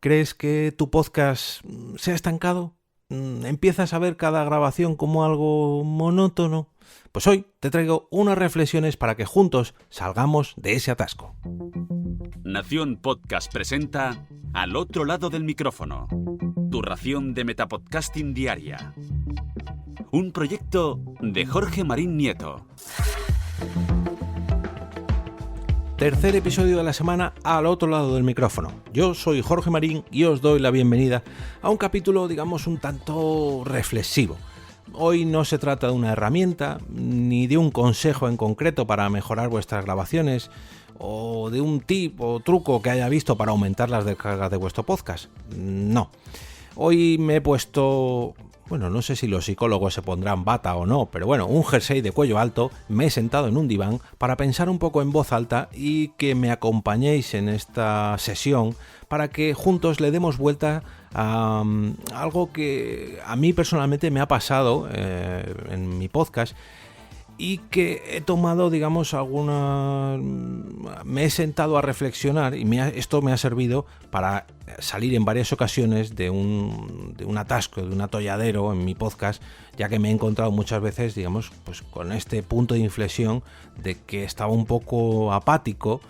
¿Crees que tu podcast se ha estancado? ¿Empiezas a ver cada grabación como algo monótono? Pues hoy te traigo unas reflexiones para que juntos salgamos de ese atasco. Nación Podcast presenta Al otro lado del micrófono, tu ración de metapodcasting diaria. Un proyecto de Jorge Marín Nieto. Tercer episodio de la semana al otro lado del micrófono. Yo soy Jorge Marín y os doy la bienvenida a un capítulo, digamos, un tanto reflexivo. Hoy no se trata de una herramienta, ni de un consejo en concreto para mejorar vuestras grabaciones, o de un tip o truco que haya visto para aumentar las descargas de vuestro podcast. No. Hoy me he puesto... Bueno, no sé si los psicólogos se pondrán bata o no, pero bueno, un jersey de cuello alto, me he sentado en un diván para pensar un poco en voz alta y que me acompañéis en esta sesión para que juntos le demos vuelta a algo que a mí personalmente me ha pasado en mi podcast y que he tomado, digamos, me he sentado a reflexionar y esto me ha servido para salir en varias ocasiones de un atasco, de un atolladero en mi podcast, ya que me he encontrado muchas veces, digamos, pues con este punto de inflexión de que estaba un poco apático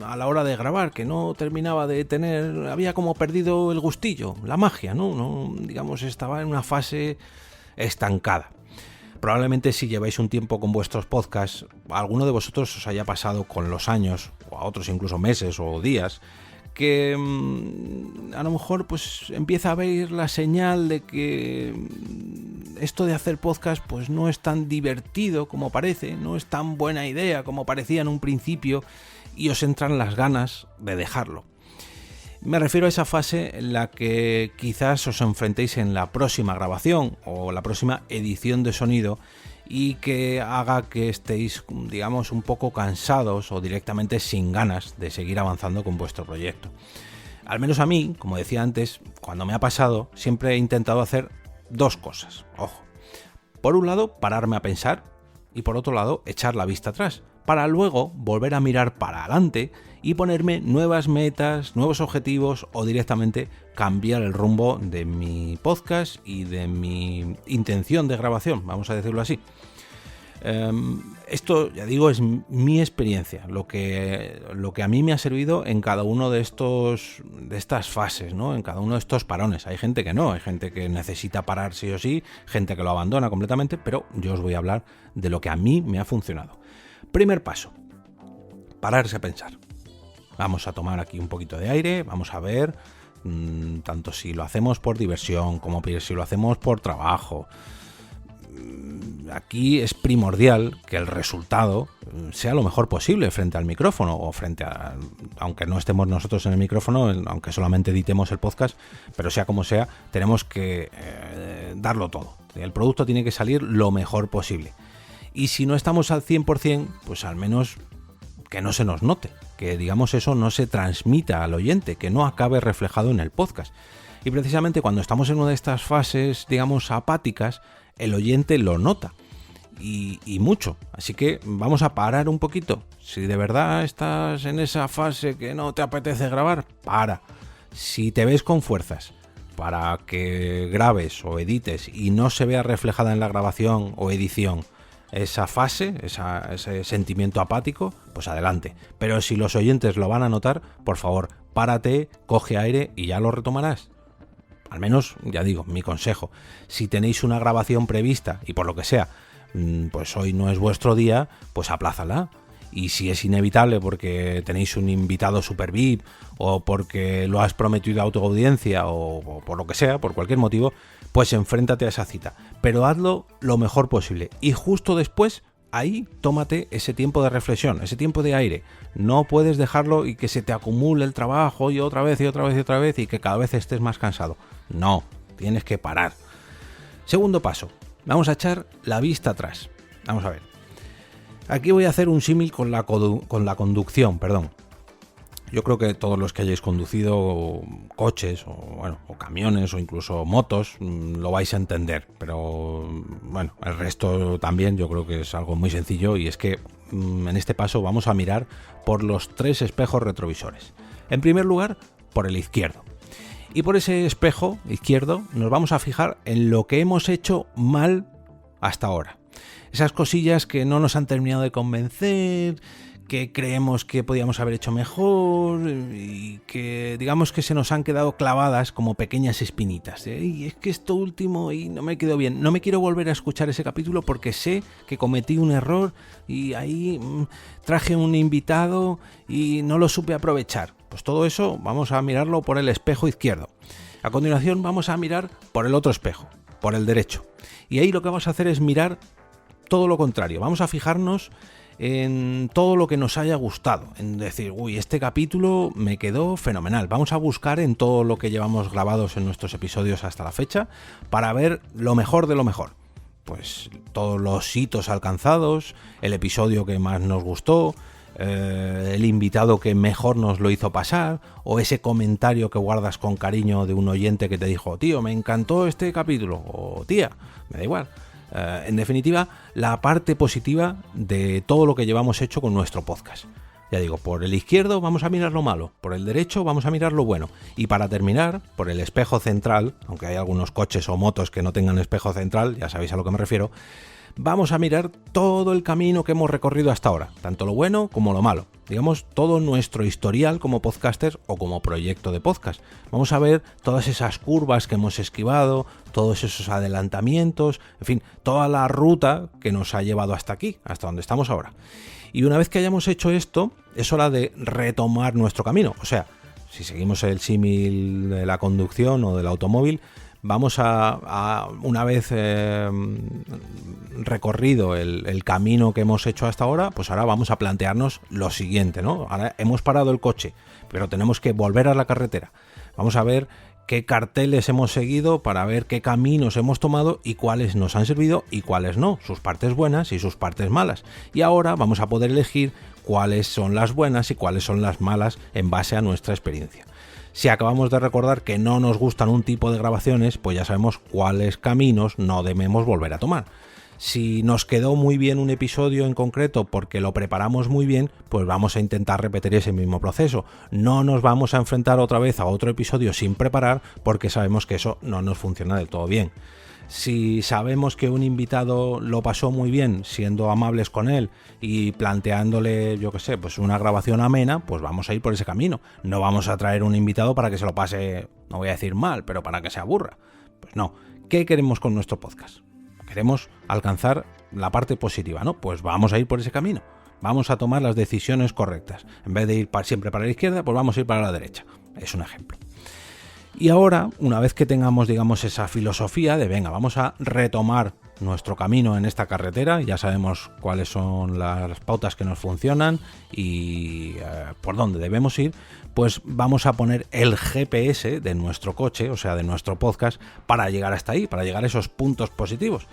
a la hora de grabar, que no terminaba de tener, había como perdido el gustillo, la magia, ¿no? Digamos, estaba en una fase estancada. Probablemente si lleváis un tiempo con vuestros podcasts, a alguno de vosotros os haya pasado con los años, o a otros incluso meses o días, que a lo mejor pues empieza a ver la señal de que esto de hacer podcast pues no es tan divertido como parece, no es tan buena idea como parecía en un principio y os entran las ganas de dejarlo. Me refiero a esa fase en la que quizás os enfrentéis en la próxima grabación o la próxima edición de sonido y que haga que estéis, digamos, un poco cansados o directamente sin ganas de seguir avanzando con vuestro proyecto. Al menos a mí, como decía antes, cuando me ha pasado, siempre he intentado hacer dos cosas. Ojo. Por un lado, pararme a pensar y por otro lado, echar la vista atrás, para luego volver a mirar para adelante y ponerme nuevas metas, nuevos objetivos o directamente cambiar el rumbo de mi podcast y de mi intención de grabación, vamos a decirlo así. Esto, ya digo, es mi experiencia, lo que a mí me ha servido en cada uno de estas fases, ¿no? En cada uno de estos parones. Hay gente que no, hay gente que necesita parar sí o sí, gente que lo abandona completamente, pero yo os voy a hablar de lo que a mí me ha funcionado. Primer paso, pararse a pensar. Vamos a tomar aquí un poquito de aire, vamos a ver tanto si lo hacemos por diversión como si lo hacemos por trabajo. Aquí es primordial que el resultado sea lo mejor posible frente al micrófono o aunque no estemos nosotros en el micrófono, aunque solamente editemos el podcast, pero sea como sea, tenemos que darlo todo. El producto tiene que salir lo mejor posible. Y si no estamos al 100%, pues al menos que no se nos note, que digamos eso no se transmita al oyente, que no acabe reflejado en el podcast. Y precisamente cuando estamos en una de estas fases, digamos, apáticas, el oyente lo nota y mucho. Así que vamos a parar un poquito. Si de verdad estás en esa fase que no te apetece grabar, para. Si te ves con fuerzas para que grabes o edites y no se vea reflejada en la grabación o edición esa fase, ese sentimiento apático, pues adelante. Pero si los oyentes lo van a notar, por favor, párate, coge aire y ya lo retomarás. Al menos, ya digo, mi consejo. Si tenéis una grabación prevista y por lo que sea, pues hoy no es vuestro día, pues aplázala. Y si es inevitable porque tenéis un invitado super VIP o porque lo has prometido a tu audiencia o por lo que sea, por cualquier motivo, pues enfréntate a esa cita. Pero hazlo lo mejor posible. Y justo después, ahí tómate ese tiempo de reflexión, ese tiempo de aire. No puedes dejarlo y que se te acumule el trabajo y otra vez y otra vez y otra vez y que cada vez estés más cansado. No, tienes que parar. Segundo paso, vamos a echar la vista atrás. Vamos a ver. Aquí voy a hacer un símil con la conducción, perdón. Yo creo que todos los que hayáis conducido coches o camiones o incluso motos lo vais a entender, pero bueno, el resto también yo creo que es algo muy sencillo y es que en este paso vamos a mirar por los 3 espejos retrovisores. En primer lugar, por el izquierdo. Y por ese espejo izquierdo nos vamos a fijar en lo que hemos hecho mal hasta ahora. Esas cosillas que no nos han terminado de convencer, que creemos que podíamos haber hecho mejor y que digamos que se nos han quedado clavadas como pequeñas espinitas. Y es que esto último y no me quedó bien. No me quiero volver a escuchar ese capítulo porque sé que cometí un error y ahí traje un invitado y no lo supe aprovechar. Pues todo eso vamos a mirarlo por el espejo izquierdo. A continuación vamos a mirar por el otro espejo, por el derecho. Y ahí lo que vamos a hacer es mirar todo lo contrario. Vamos a fijarnos en todo lo que nos haya gustado, en decir, uy, este capítulo me quedó fenomenal. Vamos a buscar en todo lo que llevamos grabados en nuestros episodios hasta la fecha para ver lo mejor de lo mejor. Pues todos los hitos alcanzados, el episodio que más nos gustó, el invitado que mejor nos lo hizo pasar, o ese comentario que guardas con cariño de un oyente que te dijo, tío, me encantó este capítulo, o tía, me da igual. En definitiva, la parte positiva de todo lo que llevamos hecho con nuestro podcast. Ya digo, por el izquierdo vamos a mirar lo malo, por el derecho vamos a mirar lo bueno. Y para terminar, por el espejo central, aunque hay algunos coches o motos que no tengan espejo central, ya sabéis a lo que me refiero, vamos a mirar todo el camino que hemos recorrido hasta ahora, tanto lo bueno como lo malo. Digamos, todo nuestro historial como podcasters o como proyecto de podcast. Vamos a ver todas esas curvas que hemos esquivado, todos esos adelantamientos, en fin, toda la ruta que nos ha llevado hasta aquí, hasta donde estamos ahora. Y una vez que hayamos hecho esto, es hora de retomar nuestro camino. O sea, si seguimos el símil de la conducción o del automóvil, vamos a una vez recorrido el camino que hemos hecho hasta ahora, pues ahora vamos a plantearnos lo siguiente, ¿no? Ahora hemos parado el coche, pero tenemos que volver a la carretera. Vamos a ver qué carteles hemos seguido para ver qué caminos hemos tomado y cuáles nos han servido y cuáles no, sus partes buenas y sus partes malas. Y ahora vamos a poder elegir cuáles son las buenas y cuáles son las malas en base a nuestra experiencia. Si acabamos de recordar que no nos gustan un tipo de grabaciones, pues ya sabemos cuáles caminos no debemos volver a tomar. Si nos quedó muy bien un episodio en concreto porque lo preparamos muy bien, pues vamos a intentar repetir ese mismo proceso. No nos vamos a enfrentar otra vez a otro episodio sin preparar porque sabemos que eso no nos funciona del todo bien. Si sabemos que un invitado lo pasó muy bien siendo amables con él y planteándole, yo qué sé, pues una grabación amena, pues vamos a ir por ese camino. No vamos a traer un invitado para que se lo pase, no voy a decir mal, pero para que se aburra. Pues no. ¿Qué queremos con nuestro podcast? Queremos alcanzar la parte positiva, ¿no? Pues vamos a ir por ese camino. Vamos a tomar las decisiones correctas. En vez de ir siempre para la izquierda, pues vamos a ir para la derecha. Es un ejemplo. Y ahora, una vez que tengamos, digamos, esa filosofía de venga, vamos a retomar nuestro camino en esta carretera, ya sabemos cuáles son las pautas que nos funcionan y por dónde debemos ir, pues vamos a poner el GPS de nuestro coche, o sea, de nuestro podcast, para llegar hasta ahí, para llegar a esos puntos positivos.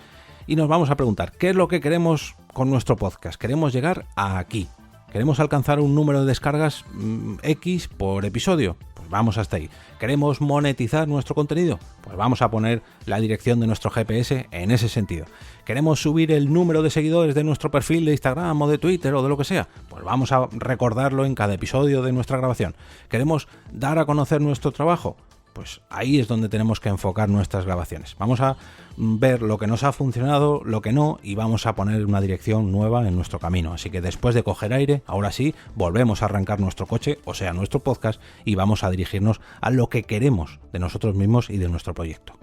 Y nos vamos a preguntar, ¿qué es lo que queremos con nuestro podcast? Queremos llegar a aquí. ¿Queremos alcanzar un número de descargas X por episodio? Pues vamos hasta ahí. ¿Queremos monetizar nuestro contenido? Pues vamos a poner la dirección de nuestro GPS en ese sentido. ¿Queremos subir el número de seguidores de nuestro perfil de Instagram o de Twitter o de lo que sea? Pues vamos a recordarlo en cada episodio de nuestra grabación. ¿Queremos dar a conocer nuestro trabajo? Pues ahí es donde tenemos que enfocar nuestras grabaciones. Vamos a ver lo que nos ha funcionado, lo que no, y vamos a poner una dirección nueva en nuestro camino. Así que después de coger aire, ahora sí, volvemos a arrancar nuestro coche, o sea, nuestro podcast, y vamos a dirigirnos a lo que queremos de nosotros mismos y de nuestro proyecto.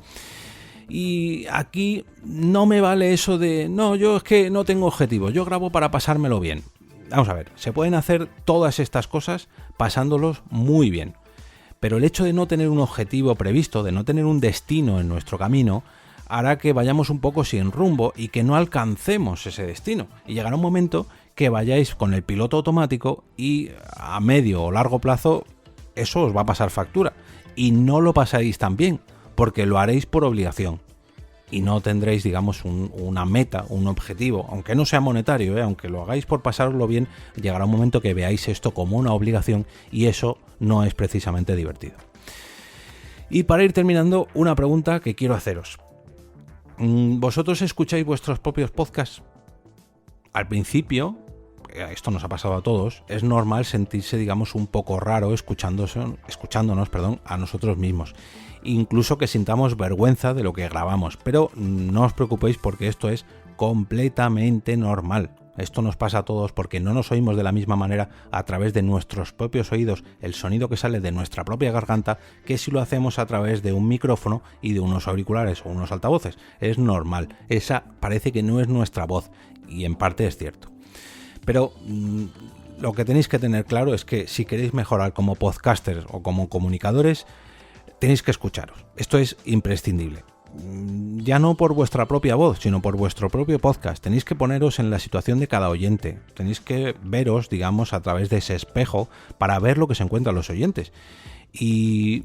Y aquí no me vale eso de, no, yo es que no tengo objetivo, yo grabo para pasármelo bien. Vamos a ver, se pueden hacer todas estas cosas pasándolos muy bien. Pero el hecho de no tener un objetivo previsto, de no tener un destino en nuestro camino, hará que vayamos un poco sin rumbo y que no alcancemos ese destino. Y llegará un momento que vayáis con el piloto automático y a medio o largo plazo eso os va a pasar factura. Y no lo pasaréis tan bien, porque lo haréis por obligación. Y no tendréis, digamos, una meta, un objetivo, aunque no sea monetario, aunque lo hagáis por pasarlo bien, llegará un momento que veáis esto como una obligación y eso no es precisamente divertido. Y para ir terminando, una pregunta que quiero haceros. ¿Vosotros escucháis vuestros propios podcasts? Al principio esto nos ha pasado a todos, es normal sentirse, digamos, un poco raro escuchándonos, a nosotros mismos. Incluso que sintamos vergüenza de lo que grabamos, pero no os preocupéis porque esto es completamente normal. Esto nos pasa a todos porque no nos oímos de la misma manera a través de nuestros propios oídos, el sonido que sale de nuestra propia garganta, que si lo hacemos a través de un micrófono y de unos auriculares o unos altavoces. Es normal, esa parece que no es nuestra voz y en parte es cierto. Pero lo que tenéis que tener claro es que si queréis mejorar como podcasters o como comunicadores, tenéis que escucharos. Esto es imprescindible. Ya no por vuestra propia voz, sino por vuestro propio podcast. Tenéis que poneros en la situación de cada oyente. Tenéis que veros, digamos, a través de ese espejo para ver lo que se encuentran los oyentes. Y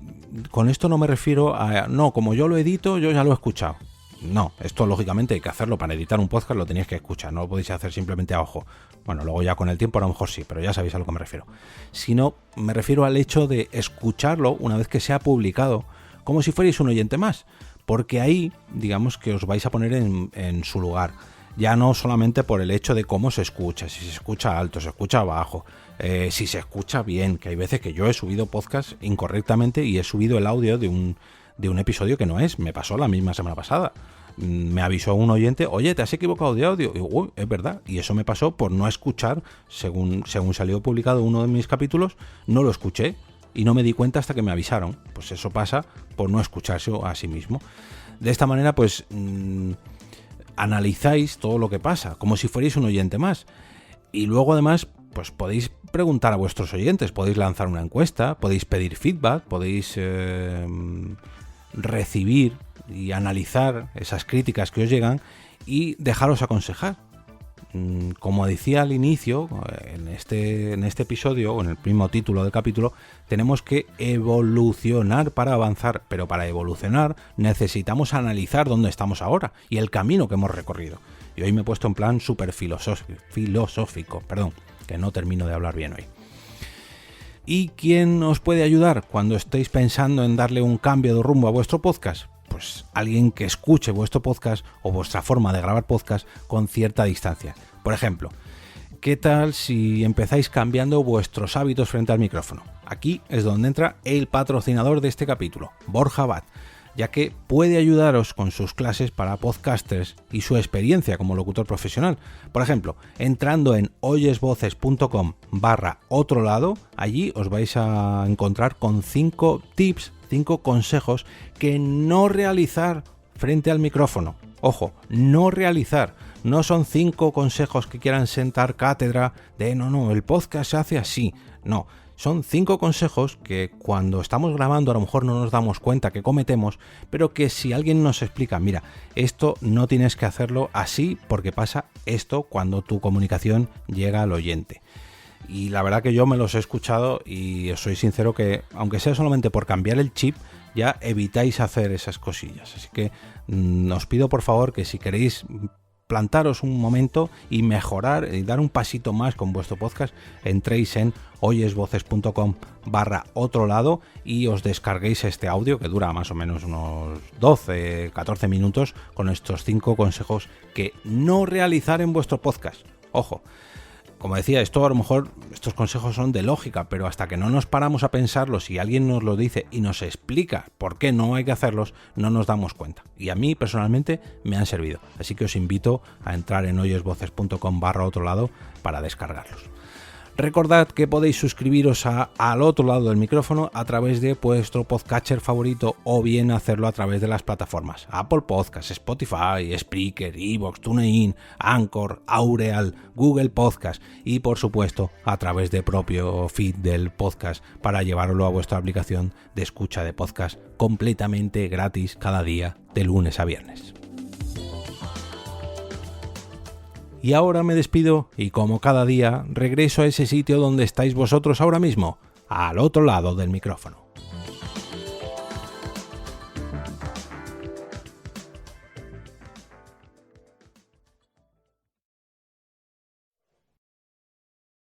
con esto no me refiero a, no, como yo lo edito, yo ya lo he escuchado. No, esto lógicamente hay que hacerlo. Para editar un podcast lo tenéis que escuchar, no lo podéis hacer simplemente a ojo. Bueno, luego ya con el tiempo a lo mejor sí, pero ya sabéis a lo que me refiero. Sino me refiero al hecho de escucharlo una vez que se ha publicado, como si fuerais un oyente más. Porque ahí, digamos que os vais a poner en su lugar. Ya no solamente por el hecho de cómo se escucha, si se escucha alto, se escucha bajo, si se escucha bien, que hay veces que yo he subido podcast incorrectamente y he subido el audio de un episodio que no es. Me pasó la misma semana pasada. Me avisó un oyente, oye, te has equivocado de audio. Y digo, uy, es verdad. Y eso me pasó por no escuchar, según salió publicado uno de mis capítulos, no lo escuché. Y no me di cuenta hasta que me avisaron. Pues eso pasa por no escucharse a sí mismo. De esta manera, pues analizáis todo lo que pasa, como si fuerais un oyente más. Y luego, además, pues podéis preguntar a vuestros oyentes, podéis lanzar una encuesta, podéis pedir feedback, podéis recibir y analizar esas críticas que os llegan y dejaros aconsejar. Como decía al inicio, en este episodio, o en el mismo título del capítulo, tenemos que evolucionar para avanzar, pero para evolucionar necesitamos analizar dónde estamos ahora y el camino que hemos recorrido. Y hoy me he puesto en plan súper filosófico, que no termino de hablar bien hoy. ¿Y quién os puede ayudar cuando estéis pensando en darle un cambio de rumbo a vuestro podcast? Pues alguien que escuche vuestro podcast o vuestra forma de grabar podcast con cierta distancia. Por ejemplo, ¿qué tal si empezáis cambiando vuestros hábitos frente al micrófono? Aquí es donde entra el patrocinador de este capítulo, Borja Abad, ya que puede ayudaros con sus clases para podcasters y su experiencia como locutor profesional. Por ejemplo, entrando en oyesvoces.com/otro lado, allí os vais a encontrar con 5 tips, 5 consejos que no realizar frente al micrófono. Ojo, no realizar. No son 5 consejos que quieran sentar cátedra de no, el podcast se hace así. No, son 5 consejos que cuando estamos grabando a lo mejor no nos damos cuenta que cometemos, pero que si alguien nos explica, mira, esto no tienes que hacerlo así porque pasa esto cuando tu comunicación llega al oyente. Y la verdad que yo me los he escuchado y os soy sincero que, aunque sea solamente por cambiar el chip, ya evitáis hacer esas cosillas. Así que os pido por favor que si queréis plantaros un momento y mejorar y dar un pasito más con vuestro podcast, entréis en oyesvoces.com/otro lado y os descarguéis este audio que dura más o menos unos 12-14 minutos con estos 5 consejos que no realizar en vuestro podcast. Ojo, como decía, esto a lo mejor, estos consejos son de lógica, pero hasta que no nos paramos a pensarlos y alguien nos lo dice y nos explica por qué no hay que hacerlos, no nos damos cuenta. Y a mí personalmente me han servido. Así que os invito a entrar en oyesvoces.com/otro lado para descargarlos. Recordad que podéis suscribiros al otro lado del micrófono a través de vuestro podcatcher favorito o bien hacerlo a través de las plataformas Apple Podcasts, Spotify, Spreaker, iVoox, TuneIn, Anchor, Aureal, Google Podcast y por supuesto a través del propio feed del podcast para llevarlo a vuestra aplicación de escucha de podcast completamente gratis cada día de lunes a viernes. Y ahora me despido y como cada día regreso a ese sitio donde estáis vosotros ahora mismo, al otro lado del micrófono.